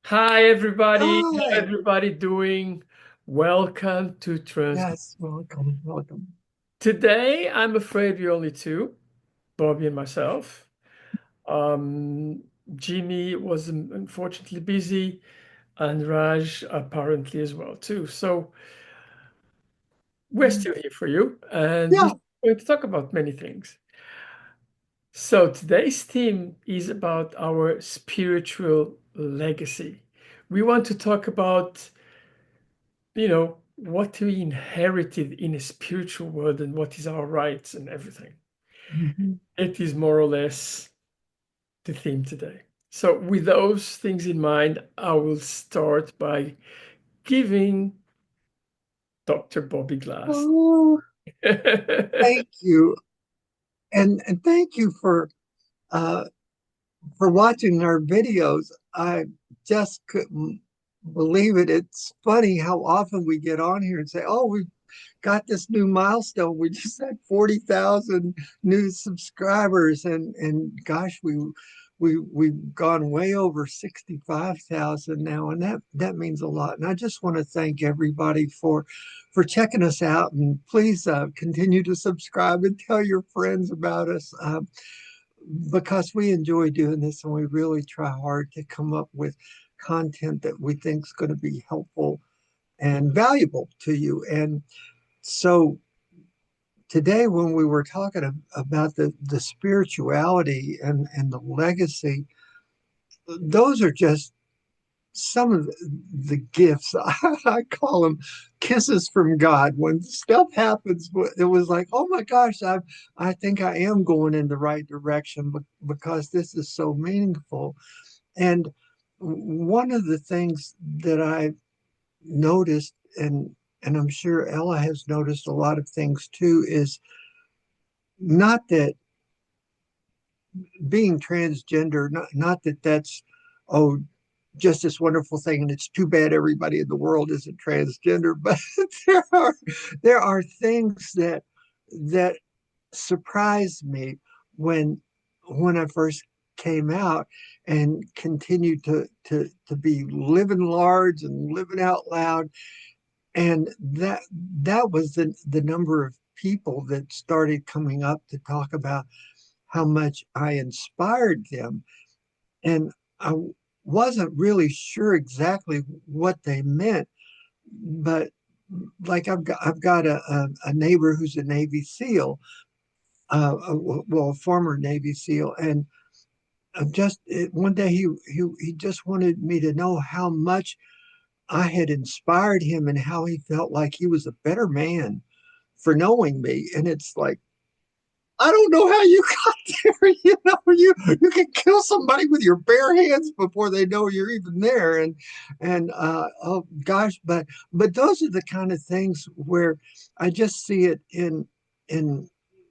Hi, everybody. How Hi. everybody doing? Welcome to Trans. Yes, welcome, welcome. Today, I'm afraid we're only two, Bobby and myself. Um, Jimmy was unfortunately busy, and Raj apparently as well too. So we're still here for you, and we're Yeah. going to talk about many things. So today's theme is about our spiritual legacy. We want to talk about what we inherited in a spiritual world and what is our rights and everything. Mhm. It is more or less the theme today. So, with those things in mind, I will start by giving Dr. Bobby Glass. Oh, thank you. And thank you uh for watching our videos. I just couldn't believe it. It's funny how often we get on here and say, "Oh, we've got this new milestone. We just had 40,000 new subscribers." And gosh, we've gone way over 65,000 now, and that means a lot. And I just want to thank everybody for checking us out, and please continue to subscribe and tell your friends about us, because we enjoy doing this, and we really try hard to come up with content that we think is going to be helpful and valuable to you. And so today, when we were talking about the spirituality and the legacy, those are just some of the gifts. I call them kisses from God. When stuff happens, it was like, oh my gosh, I think I am going in the right direction because this is so meaningful. And one of the things that I noticed, and I'm sure Ella has noticed a lot of things too, is not that being transgender, not that that's, oh, just this wonderful thing, and it's too bad everybody in the world isn't transgender, but there are there are things that surprised me when when I first came out and continued to be living large and living out loud. And that was the number of people that started coming up to talk about how much I inspired them. And I wasn't really sure exactly what they meant, but like I've got a neighbor who's a Navy SEAL, well, a former Navy SEAL, and one day he just wanted me to know how much I had inspired him and how he felt like he was a better man for knowing me. And it's like, I don't know how you got there. You can kill somebody with your bare hands before they know you're even there. And oh gosh, but those are the kind of things where I just see it in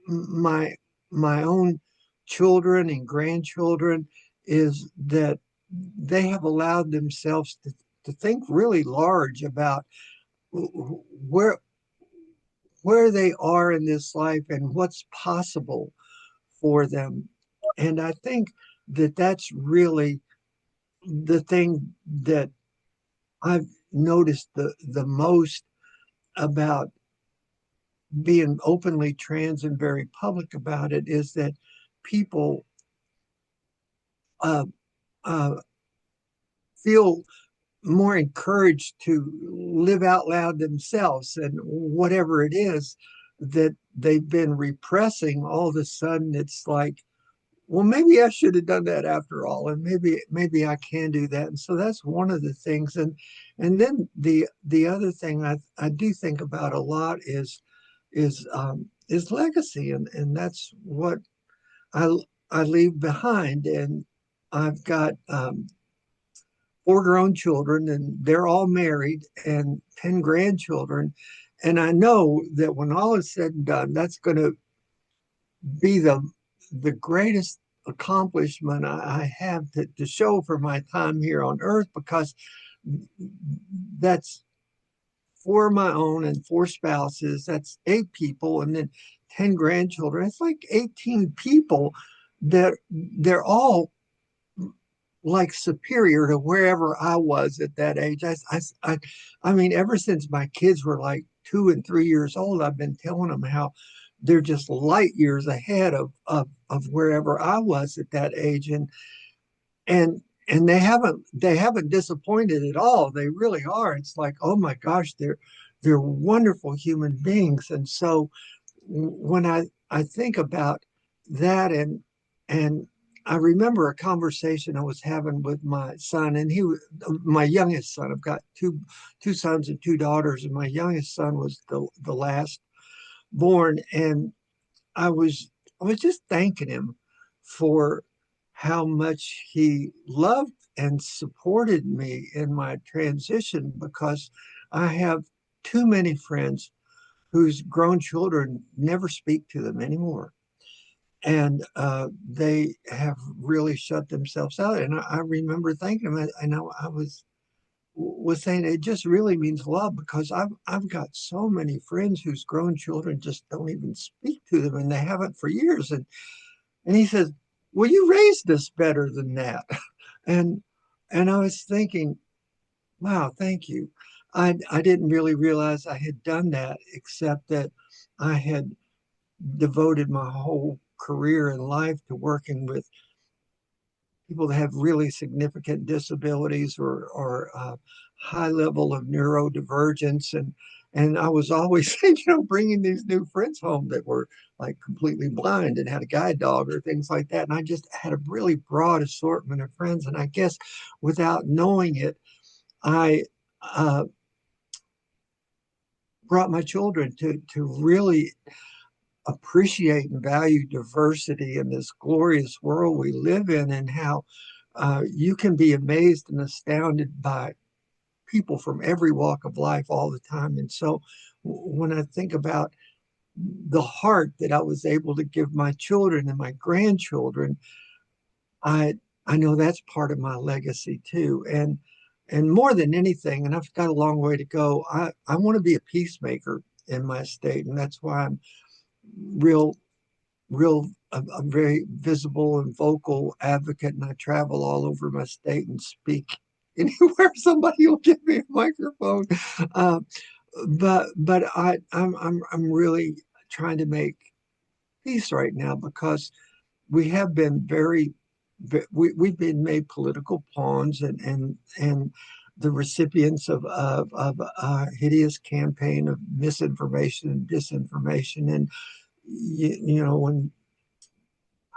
my my own children and grandchildren, is that they have allowed themselves to think really large about where where they are in this life and what's possible for them. And I think that that's really the thing that I've noticed the most about being openly trans and very public about it, is that people uh, uh, feel more encouraged to live out loud themselves, and whatever it is that they've been repressing, all of a sudden it's like, well, maybe I should have done that after all, and maybe I can do that. And so that's one of the things. And then the other thing I do think about a lot is legacy, and that's what I I leave behind. And I've got four grown children, and they're all married, and 10 grandchildren. And I know that when all is said and done, that's going to be the greatest accomplishment I have to show for my time here on earth, because that's four of my own and four spouses. That's eight people, and then 10 grandchildren. It's like 18 people that they're all like superior to wherever I was at that age. I mean, ever since my kids were like 2 and 3 years old, I've been telling them how they're just light years ahead of wherever I was at that age. And and they haven't disappointed at all. They really are. It's like, oh my gosh, they're wonderful human beings. And so when I think about that, and I remember a conversation I was having with my son, and my youngest son. I've got two sons and two daughters, and my youngest son was the last born, and I was I was just thanking him for how much he loved and supported me in my transition, because I have too many friends whose grown children never speak to them anymore. And they have really shut themselves out. And I remember thinking, I was saying it just really means love, because I've got so many friends whose grown children just don't even speak to them, and they haven't for years. And he says, "Well, you raised us better than that." And and I was thinking, wow, thank you. I didn't really realize I had done that, except that I had devoted my whole career and life to working with people that have really significant disabilities, or high level of neurodivergence. And I was always bringing these new friends home that were like completely blind and had a guide dog or things like that. And I just had a really broad assortment of friends. And I guess without knowing it, I uh, brought my children to really appreciate and value diversity in this glorious world we live in, and how you can be amazed and astounded by people from every walk of life all the time. And so when I think about the heart that I was able to give my children and my grandchildren, I I know that's part of my legacy too. And more than anything, and I've got a long way to go, I want to be a peacemaker in my state. And that's why I'm real a very visible and vocal advocate, and I travel all over my state and speak anywhere somebody will give me a microphone. Uh, but I'm really trying to make peace right now, because we have been we've been made political pawns, and the recipients of a hideous campaign of misinformation and disinformation. And when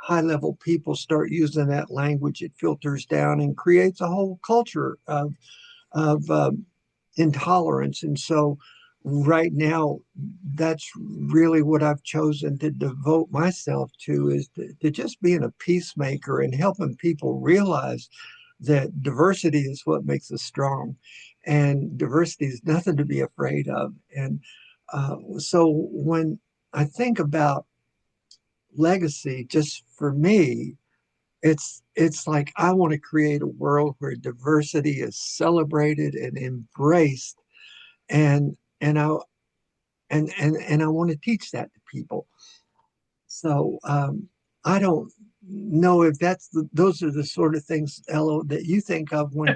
high level people start using that language, it filters down and creates a whole culture of intolerance. And so, right now, that's really what I've chosen to devote myself to, is to just being a peacemaker and helping people realize that diversity is what makes us strong, and diversity is nothing to be afraid of. And so when I think about legacy, just for me, it's like I want to create a world where diversity is celebrated and embraced, and I want to teach that to people. So I don't know if those are the sort of things, Ella, that you think of when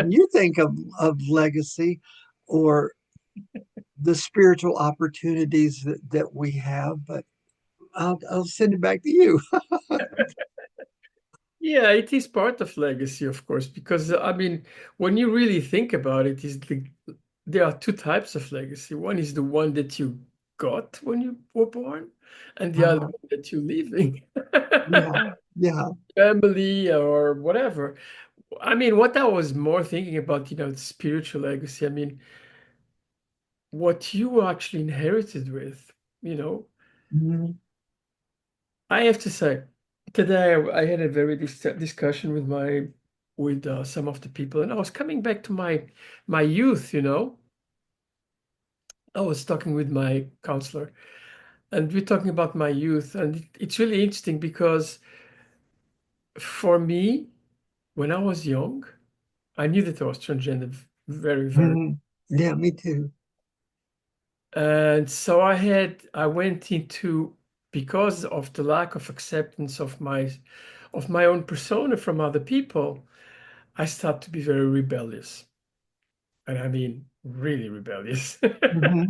you think of legacy, or the spiritual opportunities that we have. But I'll send it back to you. Yeah, it is part of legacy, of course, because I mean, when you really think about it, there are two types of legacy. One is the one that you got when you were born, and the other Uh, one that you're leaving. yeah, yeah. Family or whatever. I mean, what I was more thinking about, spiritual legacy, I mean, what you actually inherited with, you know. Mhm. I have to say, today I had a very discussion with some of the people, and I was coming back to my youth. I was talking with my counselor, and we're talking about my youth, and it's really interesting because for me, when I was young, I knew that I was transgender very, very, Mhm. Yeah, me too. and so I went into, because of the lack of acceptance of my own persona from other people. I started to be very rebellious. And I mean, really rebellious. Hmm.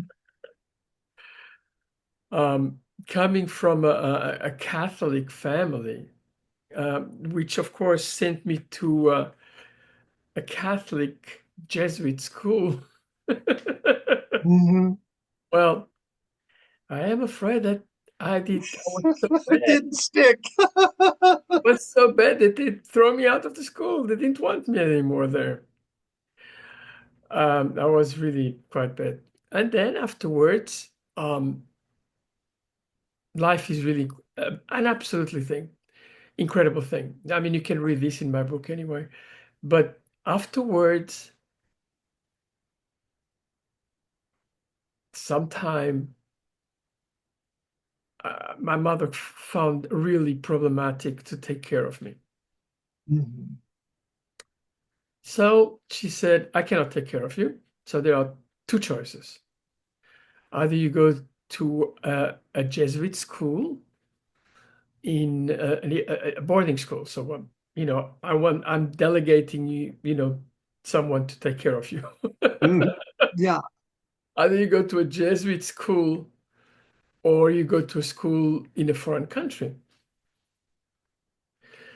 Um, Coming from a Catholic family, which of course sent me to a Catholic Jesuit school. Hmm. Well, I am afraid that I was so It bad. didn't stick. Was so bad that they throw me out of the school. They didn't want me anymore there. I was really quite bad. And then afterwards, life is really an absolutely thing, incredible thing. I mean, you can read this in my book anyway. But afterwards, sometime, my mother found really problematic to take care of me. Hmm. So she said, I cannot take care of you. So there are two choices. Either you go to a Jesuit school in a boarding school. So, I'm delegating you, someone to take care of you. Hmm. Yeah. Either you go to a Jesuit school or you go to a school in a foreign country.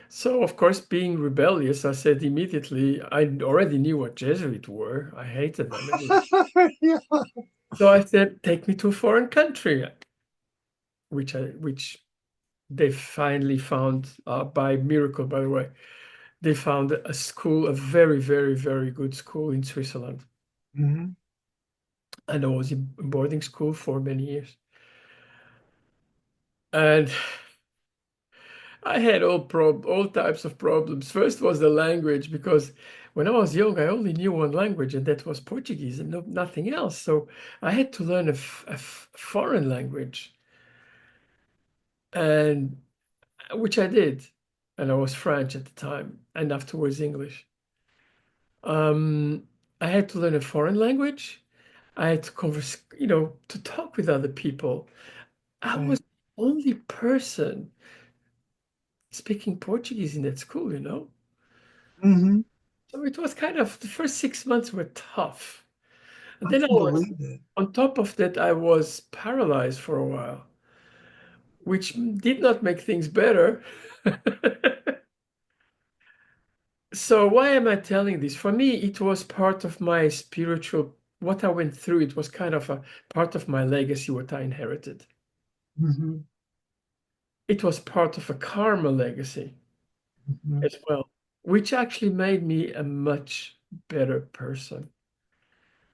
So, of course, being rebellious, I said immediately, I already knew what Jesuit were. I hated them anyway. Yeah. So I said, take me to a foreign country, which they finally found by miracle, by the way. They found a school, a very, very, very good school in Switzerland. Hmm. And I was in boarding school for many years. And I had all types of problems. First was the language, because when I was young, I only knew one language, and that was Portuguese, and nothing else. So I had to learn a foreign language, and which I did. And I was French at the time, and afterwards English. Um, I had to learn a foreign language. I had to converse, to talk with other people. I was Right. the only person speaking Portuguese in that school. Hmm. So it was kind of the first 6 months were tough. And I then I can was, believe that. on top of that, I was paralyzed for a while, which did not make things better. So why am I telling this? For me, it was part of my spiritual, what I went through. It was kind of a part of my legacy, what I inherited. Hmm. It was part of a karma legacy Hmm. as well, which actually made me a much better person.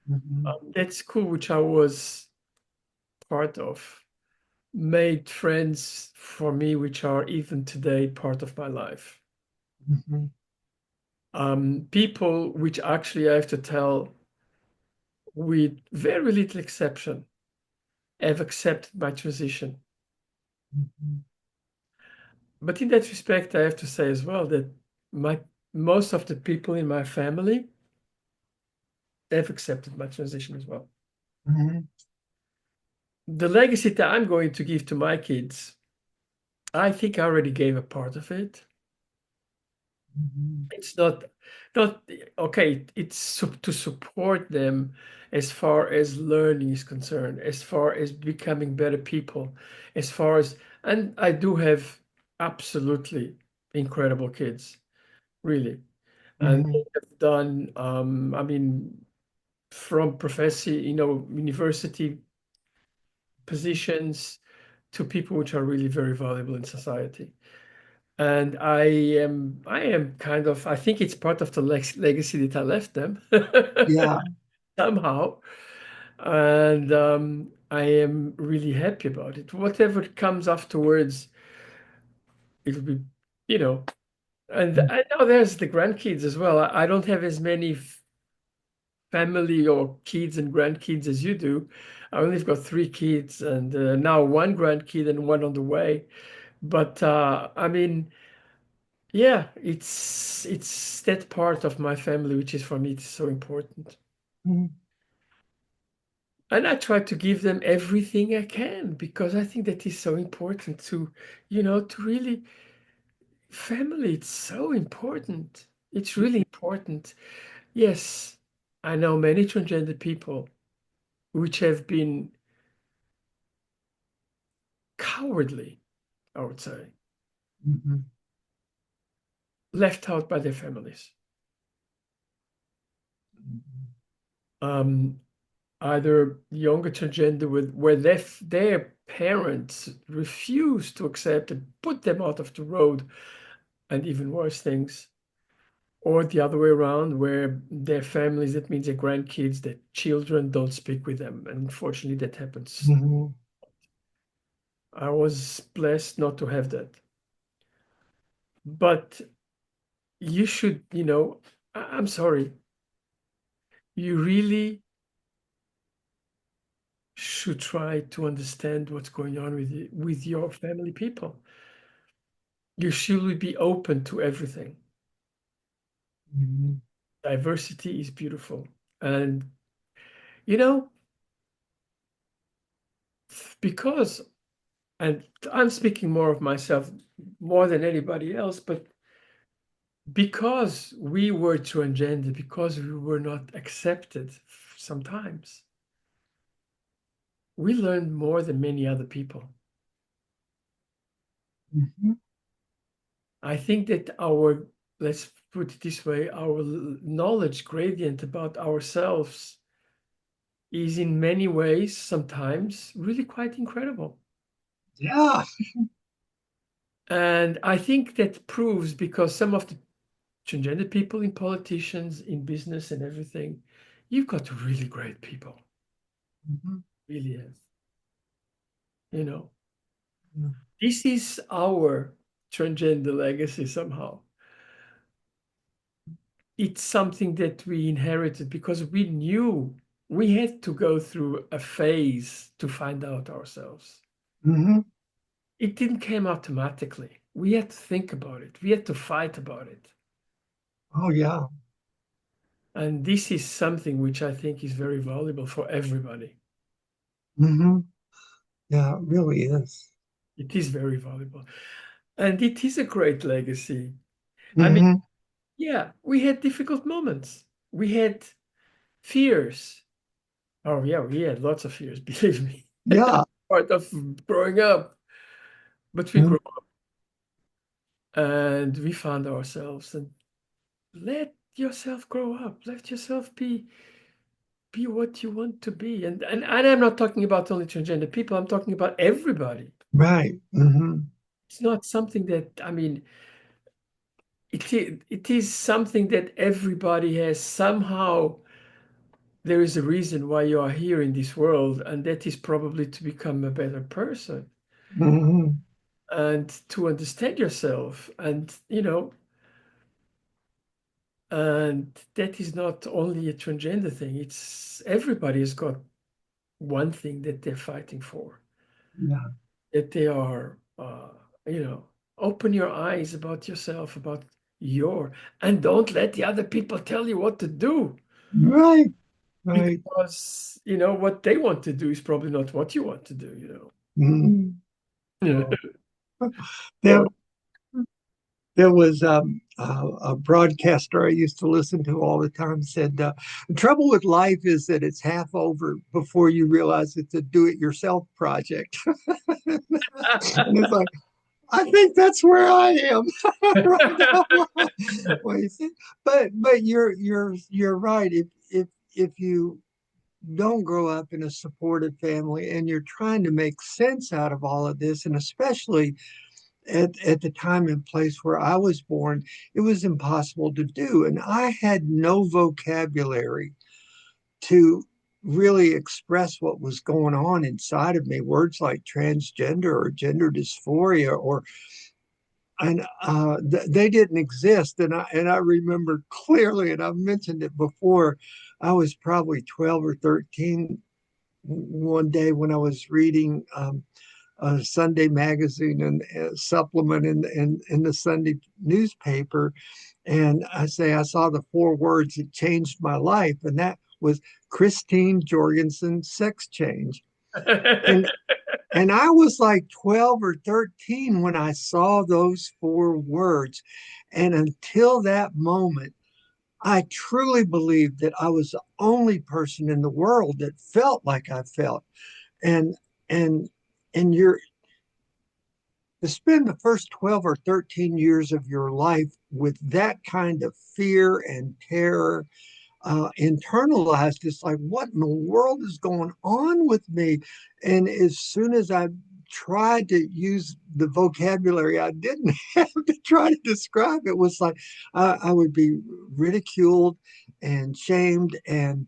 Hmm. That school, which I was part of, made friends for me, which are even today part of my life. Hmm. People which actually I have to tell, with very little exception, have accepted my transition. Hmm. But in that respect, I have to say as well that my most of the people in my family have accepted my transition as well. Hmm. The legacy that I'm going to give to my kids, I think I already gave a part of it. Hmm. It's not okay. It's to support them as far as learning is concerned, as far as becoming better people, as far as, and I do have absolutely incredible kids, really, and they Hmm. have done. I mean, from professor, university positions to people which are really very valuable in society. And I am kind of, I think it's part of the legacy that I left them Yeah. somehow. And I am really happy about it. Whatever comes afterwards, it'll be, you know, and I know there's the grandkids as well. I don't have as many family or kids and grandkids as you do. I only have got three kids, and now one grandkid and one on the way. But I mean, yeah, it's that part of my family which is for me it's so important. Hmm. And I try to give them everything I can because I think that is so important to really family, it's so important. It's really important. Yes, I know many transgender people which have been cowardly, I would say, Mhm. left out by their families. Um, Either younger transgender with where their parents refuse to accept and put them out of the road, and even worse things, or the other way around, where their families, that means their grandkids, their children don't speak with them. And unfortunately, that happens. Mhm. I was blessed not to have that. But you should, I'm sorry, you really should try to understand what's going on with your family people. You should be open to everything. Mhm. Diversity is beautiful. And, you know, because, and I'm speaking more of myself more than anybody else, but because we were transgender, because we were not accepted sometimes, we learned more than many other people. Mhm. I think that our, let's put it this way, our knowledge gradient about ourselves is in many ways sometimes really quite incredible. Yeah. And I think that proves because some of the transgender people in politicians, in business and everything, you've got really great people. Mhm. Really is. You know, Mhm. this is our transgender legacy somehow. It's something that we inherited because we knew we had to go through a phase to find out ourselves. Mhm. It didn't come automatically. We had to think about it. We had to fight about it. Oh yeah. And this is something which I think is very valuable for everybody. Mhm. Yeah, it really is. It is very valuable. And it is a great legacy. I mean, Mhm. yeah, we had difficult moments. We had fears. Oh, yeah, we had lots of fears, believe me. Yeah. Part of growing up. But we Mhm. grew up and we found ourselves and let yourself grow up. Let yourself be what you want to be. And I'm not talking about only transgender people, I'm talking about everybody. Right. Mhm. It's not something that, I mean, it is something that everybody has somehow. There is a reason why you are here in this world, and that is probably to become a better person Mhm. and to understand yourself. And that is not only a transgender thing, it's everybody has got one thing that they're fighting for, Yeah. that they are, open your eyes about yourself, about your, and don't let the other people tell you what to do. Right. Right. Because what they want to do is probably not what you want to do. Mhm. Yeah. Well, there So there was a broadcaster I used to listen to all the time said, the trouble with life is that it's half over before you realize it's a do-it-yourself project. And it's like, I think that's where I am right now. Well, you see, but you're right. If you don't grow up in a supportive family and you're trying to make sense out of all of this, and especially at the time and place where I was born, it was impossible to do. And I had no vocabulary to really express what was going on inside of me. Words like transgender or gender dysphoria or and they didn't exist. And I remember clearly, and I've mentioned it before. I was probably 12 or 13 one day when I was reading a Sunday magazine and a supplement in the Sunday newspaper. And I saw the four words that changed my life, and that was Christine Jorgensen sex change. And And I was like 12 or 13 when I saw those four words. And until that moment, I truly believed that I was the only person in the world that felt like I felt. And and and you're to spend the first 12 or 13 years of your life with that kind of fear and terror internalized. It's like, what in the world is going on with me? And as soon as I tried to use the vocabulary I didn't have to try to describe it, was like I would be ridiculed and shamed and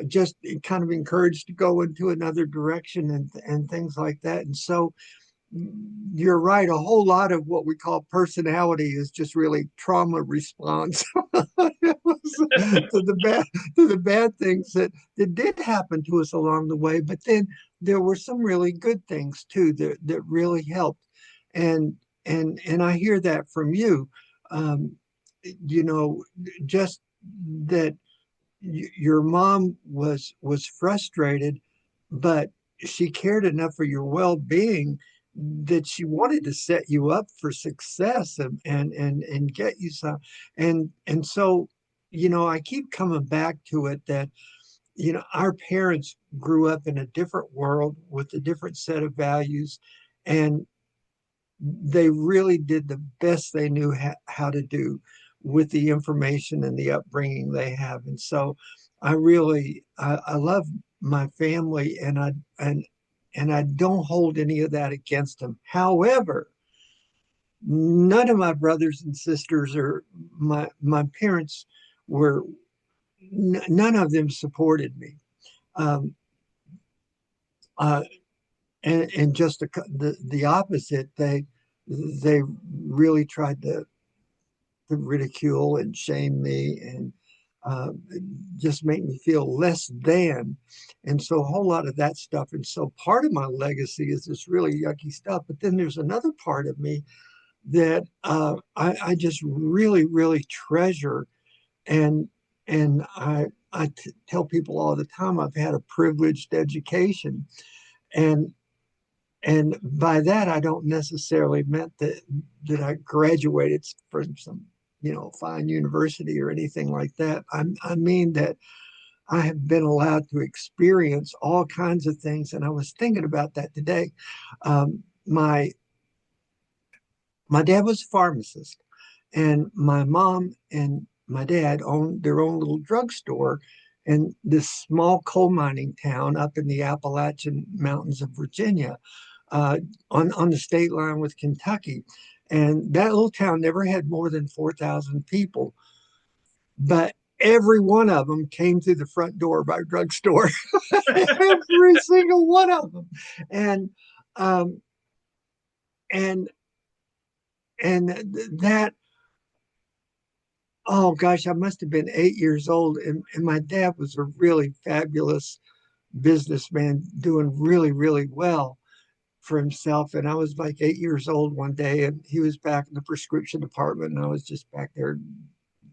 just kind of encouraged to go into another direction and things like that. And so you're right. A whole lot of what we call personality is just really trauma response to the bad things that did happen to us along the way. But then there were some really good things too that really helped. And and I hear that from you. Um, you know, just that your mom was frustrated, but she cared enough for your well-being that she wanted to set you up for success and get you some. And so, I keep coming back to it that our parents grew up in a different world with a different set of values, and they really did the best they knew how to do with the information and the upbringing they have. And so I love my family, and I don't hold any of that against them. However, none of my brothers and sisters or my parents were none of them supported me. Um, uh, and just the opposite, they really tried to ridicule and shame me and uh, just make me feel less than. And so a whole lot of that stuff. And so part of my legacy is this really yucky stuff. But then there's another part of me that I just really, really treasure. And and tell people all the time I've had a privileged education. And and by that, I don't necessarily meant that I graduated from some, fine university or anything like that. I mean that I have been allowed to experience all kinds of things. And I was thinking about that today. My dad was a pharmacist, and my mom and my dad owned their own little drugstore in this small coal mining town up in the Appalachian Mountains of Virginia, on the state line with Kentucky. And that little town never had more than 4,000 people, but every one of them came through the front door of our drugstore. Every single one of them. And um, and and that oh gosh, I must have been 8 years old, and my dad was a really fabulous businessman, doing really, really well for himself. And I was like 8 years old one day, and he was back in the prescription department, and I was just back there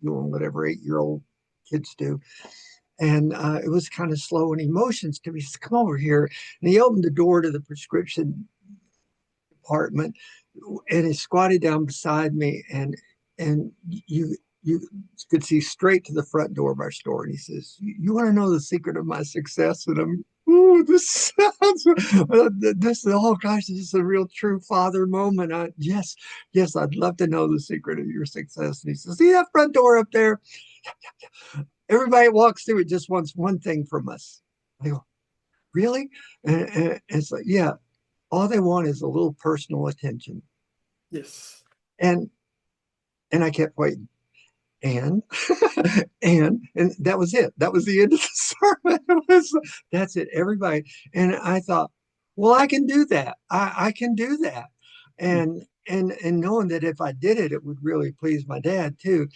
doing whatever 8-year-old kids do. And it was kind of slow in emotions to me. He said, "Come over here." And he opened the door to the prescription department, and he squatted down beside me, and you could see straight to the front door of our store. And he says, "You want to know the secret of my success?" And I'm, "Ooh, this sounds this oh gosh, this is a real true father moment." Yes, yes, I'd love to know the secret of your success. And he says, "See that front door up there? Everybody walks through it just wants one thing from us." I go, "Really?" And it's like, "Yeah, all they want is a little personal attention." Yes. And I kept waiting. And and that was it. That was the end of the sermon. That's it. Everybody. And I thought, well, I can do that. I can do that. And knowing that if I did it, it would really please my dad too.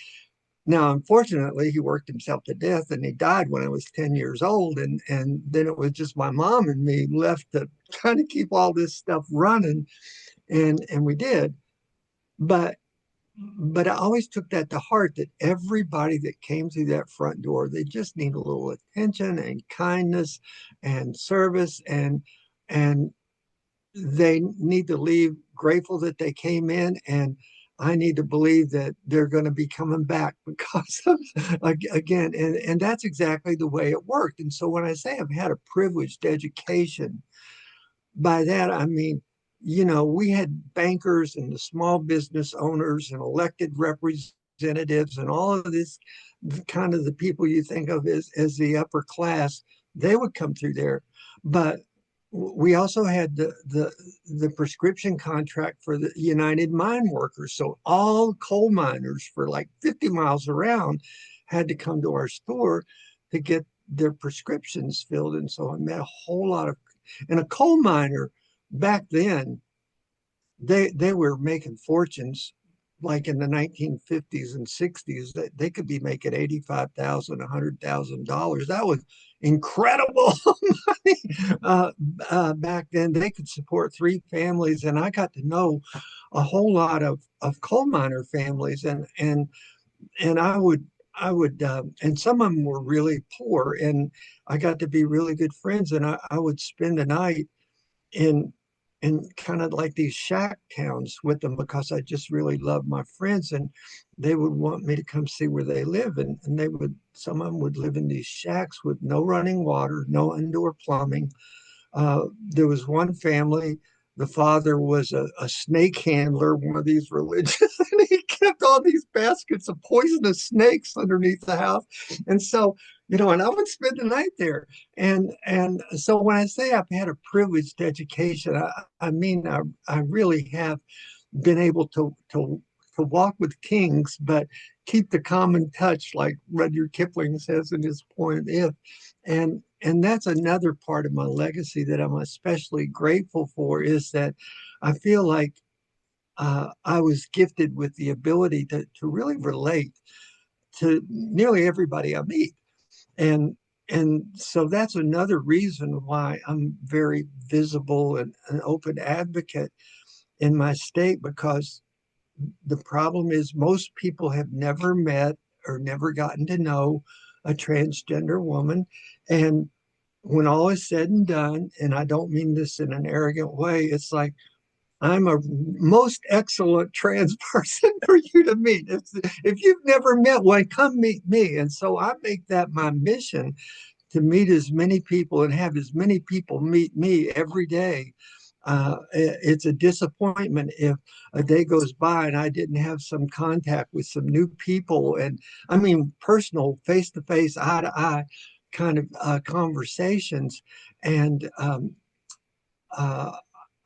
Now, unfortunately, he worked himself to death, and he died when I was 10 years old. And then it was just my mom and me left to kind of keep all this stuff running. And we did. But I always took that to heart, that everybody that came through that front door, they just need a little attention and kindness and service. And they need to leave grateful that they came in, and I need to believe that they're going to be coming back because of, again, and that's exactly the way it worked. And so when I say I've had a privileged education, by that I mean, we had bankers and the small business owners and elected representatives and all of this kind of the people you think of as the upper class. They would come through there, but we also had the prescription contract for the United Mine Workers. So all coal miners for like 50 miles around had to come to our store to get their prescriptions filled. And so I met a whole lot of, and a coal miner back then, they were making fortunes like in the 1950s and 60s that they could be making 85,000, $100,000. That was incredible money. Back then they could support three families, and I got to know a whole lot of coal miner families, and and some of them were really poor, and I got to be really good friends, and I would spend the night in kind of like these shack towns with them because I just really loved my friends, and they would want me to come see where they live, and they would, some of them would live in these shacks with no running water, no indoor plumbing. There was one family, the father was a snake handler, one of these religious, and he kept all these baskets of poisonous snakes underneath the house. And so, and I would spend the night there. And so when I say I've had a privileged education, I mean I really have been able to walk with kings, but keep the common touch, like Rudyard Kipling says in his poem "If." And that's another part of my legacy that I'm especially grateful for, is that I feel like I was gifted with the ability to really relate to nearly everybody I meet. And and so that's another reason why I'm very visible and an open advocate in my state, because the problem is most people have never met or never gotten to know a transgender woman. And when all is said and done, and I don't mean this in an arrogant way, it's like I'm a most excellent trans person for you to meet. If you've never met one, come meet me. And so I make that my mission to meet as many people and have as many people meet me every day. It's a disappointment if a day goes by and I didn't have some contact with some new people. And I mean, personal, face to face, eye to eye kind of conversations. And uh,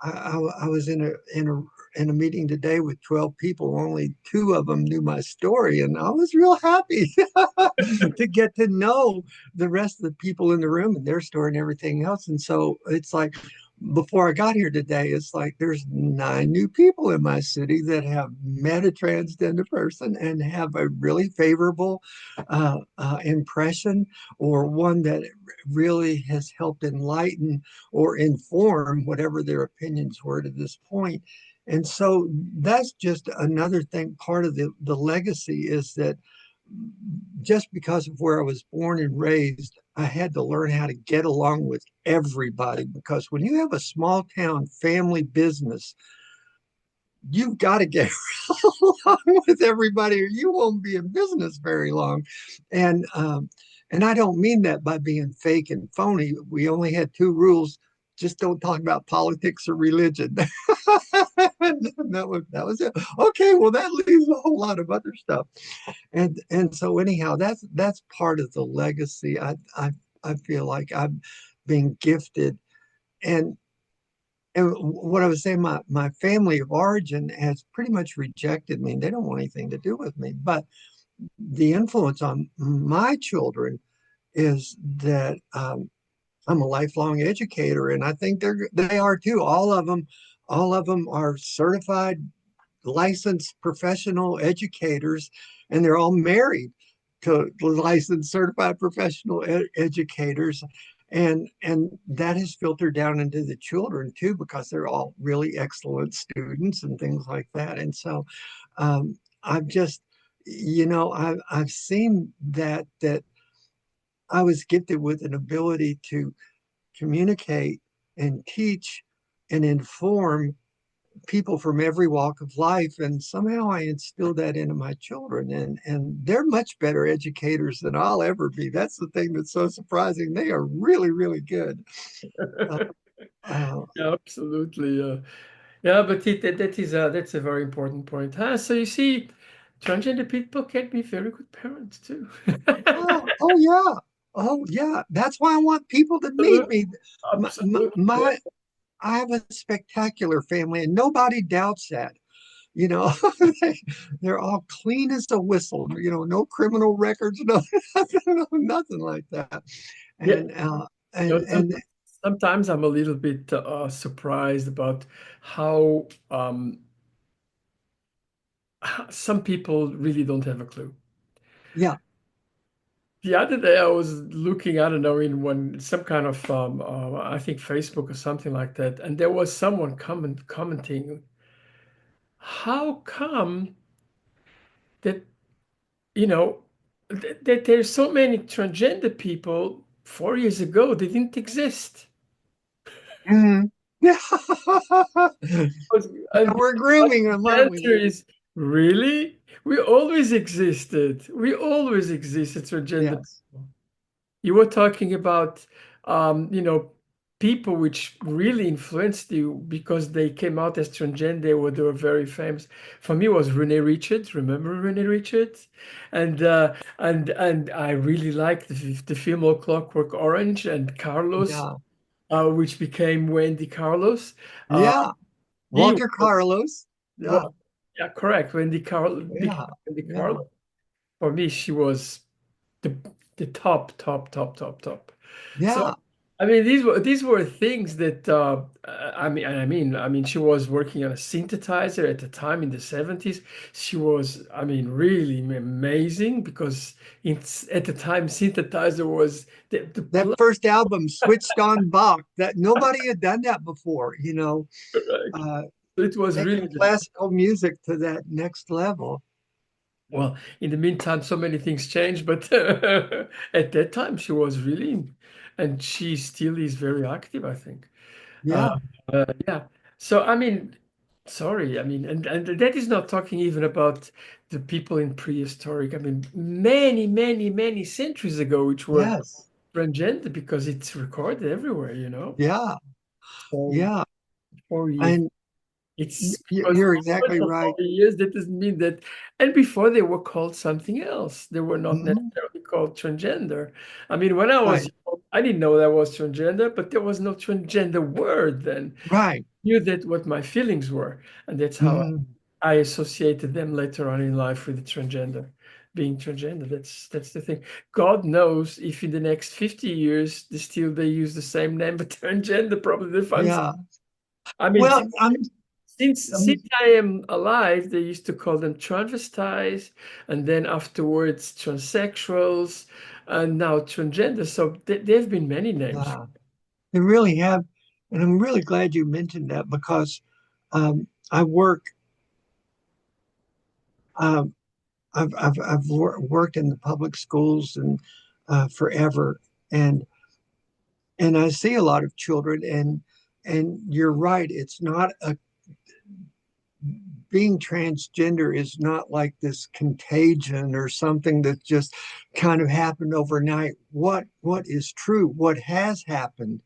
I was in a meeting today with 12 people. Only two of them knew my story, and I was real happy to get to know the rest of the people in the room and their story and everything else. And so it's like, before I got here today, it's like there's 9 new people in my city that have met a transgender person and have a really favorable impression, or one that really has helped enlighten or inform whatever their opinions were to this point. And so that's just another thing. Part of the legacy is that just because of where I was born and raised, I had to learn how to get along with everybody, because when you have a small town family business, you've got to get along with everybody or you won't be in business very long. And I don't mean that by being fake and phony. We only had 2 rules: just don't talk about politics or religion. That was it. Okay, well that leaves a whole lot of other stuff. And so anyhow, that's part of the legacy. I feel like I'm being gifted. And and what I was saying, my family of origin has pretty much rejected me. They don't want anything to do with me. But the influence on my children is that I'm a lifelong educator, and I think they are too. All of them are certified, licensed professional educators, and they're all married to licensed certified professional educators. And that has filtered down into the children too, because they're all really excellent students and things like that. And so I've just, I've seen that I was gifted with an ability to communicate and teach and inform people from every walk of life. And somehow I instilled that into my children, and they're much better educators than I'll ever be. That's the thing that's so surprising. They are really, really good. Uh, uh, Yeah, absolutely. Yeah, but that's a very important point. So you see, transgender people can be very good parents too. oh yeah. Oh yeah. That's why I want people to meet me. My, my, Absolutely. my I have a spectacular family, and nobody doubts that. You know, they're all clean as a whistle. You know, no criminal records, no, nothing like that. Yeah, And uh, you and know, and sometimes I'm a little bit surprised about how some people really don't have a clue. yeah. The other day I was looking, I don't know, in one some kind of I think Facebook or something like that, and there was someone commenting, how come that you know that there's so many transgender people 4 years ago they didn't exist. Mhm. Yeah. And We're but grooming them, the aren't we? answer is really? We always existed. We always existed, transgender Yes. people. You were talking about, you know, people which really influenced you because they came out as transgender or they were very famous. For me, it was Renee Richards. Remember Renee Richards? And I really liked the film *A Clockwork Orange* and Carlos, Yeah. which became Wendy Carlos. Uh, Yeah. he Walter Carlos. Yeah. well, yeah, correct. Wendy Carlos became Yeah. Wendy Yeah. Carlos. For me, she was the the top. So, Yeah. I mean, these were things that I mean, she was working on a synthesizer at the time in the 70s. She was, I mean, really amazing because at the time synthesizer was the That first album switched on Bach. That nobody had done that before. correct. Uh, It was taking really the classical music to that next level. well. In the meantime, so many things changed, but at that time she was really, and she still is very active, I think. Uh, Yeah. yeah. So I mean, sorry. I mean, and that is not talking even about the people in prehistoric. I mean, many centuries ago, which were Yes. transgender because it's recorded everywhere. You know. Yeah. So Yeah. for you, And it's because you're they went exactly for right. 40 years. That doesn't mean that. And before they were called something else. They were not Mhm. necessarily called transgender. I mean, when I was Right. young, I didn't know that was transgender, but there was no transgender word then. Right. Knew that what my feelings were, and that's how Mhm. I associated them later on in life with the transgender, being transgender. That's the thing. God knows if in the next 50 years they use the same name, but transgender probably they find. Yeah. I mean, Well, since I am alive, they used to call them transvestites, and then afterwards transsexuals, and now transgender. So there have been many names. yeah, they really have. And I'm really glad you mentioned that because I work, um, worked in the public schools and forever. And I see a lot of children, and you're right. It's not a being transgender is not like this contagion or something that just kind of happened overnight. What is true? What has happened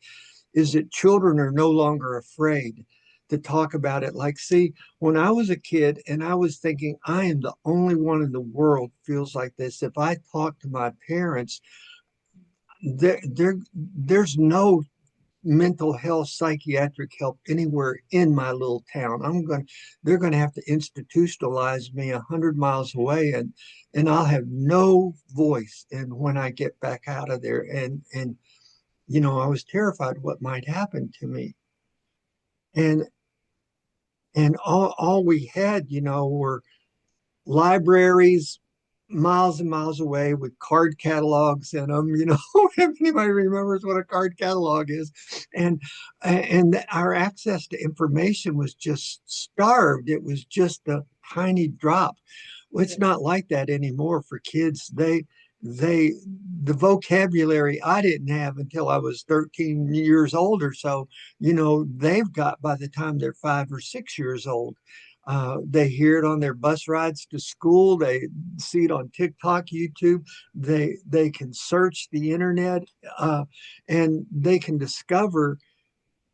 is that children are no longer afraid to talk about it. Like, see, when I was a kid and I was thinking, I am the only one in the world feels like this. If I talk to my parents, there's no mental health, psychiatric help anywhere in my little town. They're going to have to institutionalize me 100 miles away, and I'll have no voice. And when I get back out of there, I was terrified what might happen to me. And all we had, were libraries miles and miles away with card catalogs in them. If anybody remembers what a card catalog is, and our access to information was just starved. It was just a tiny drop. Well, it's not like that anymore for kids. they the vocabulary I didn't have until I was 13 years old or so, they've got by the time they're 5 or 6 years old. They hear it on their bus rides to school. They see it on TikTok, YouTube. They can search the internet, and they can discover.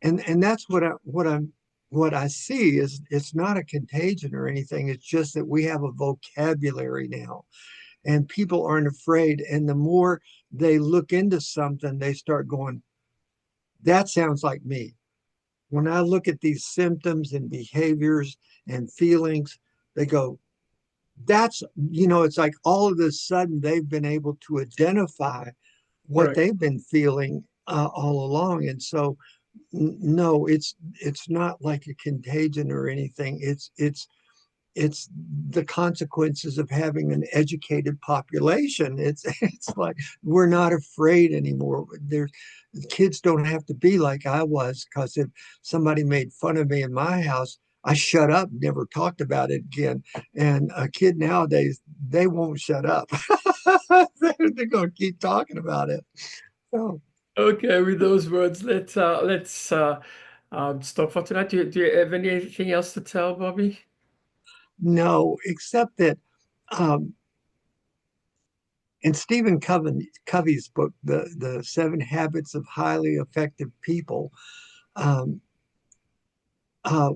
And that's what I see is it's not a contagion or anything. It's just that we have a vocabulary now and people aren't afraid. And the more they look into something, they start going, that sounds like me. When I look at these symptoms and behaviors and feelings, they go, it's like all of a sudden they've been able to identify what Right. they've been feeling all along. And so, no, it's not like a contagion or anything. It's the consequences of having an educated population. It's like we're not afraid anymore. Kids don't have to be like I was, because if somebody made fun of me in my house, I shut up, never talked about it again. And a kid nowadays, they won't shut up. They're going to keep talking about it. So, Okay, with those words, let's stop for tonight. Do you have anything else to tell, Bobby? no, except that um, in Covey's book, the 7 Habits of Highly Effective People, um, uh,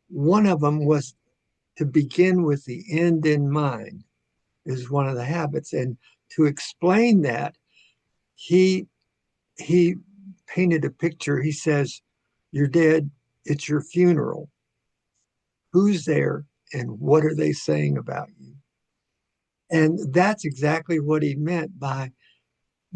one of them was to begin with the end in mind, is one of the habits. And to explain that, he he painted a picture. He says, "You're dead. It's your funeral. Who's there, and what are they saying about you?" And that's exactly what he meant by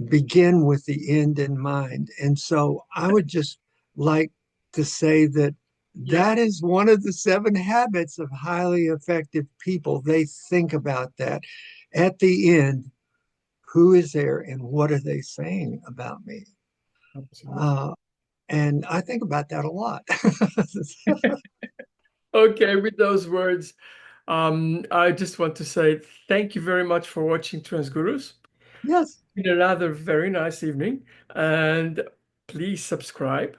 begin with the end in mind. And so I would just like to say that Yeah, that is one of the 7 habits of highly effective people. They think about that at the end. Who is there and what are they saying about me? absolutely. Uh, and I think about that a lot. Okay, with those words, I just want to say thank you very much for watching Transgurus. Yes, It's been another very nice evening, and please subscribe.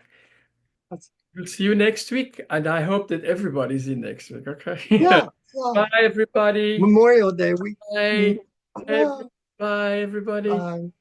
that's, We'll see you next week, and I hope that everybody's in next week. Okay. yeah, yeah. Bye, everybody. Memorial Day week. Bye. Ah, Bye, everybody. bye.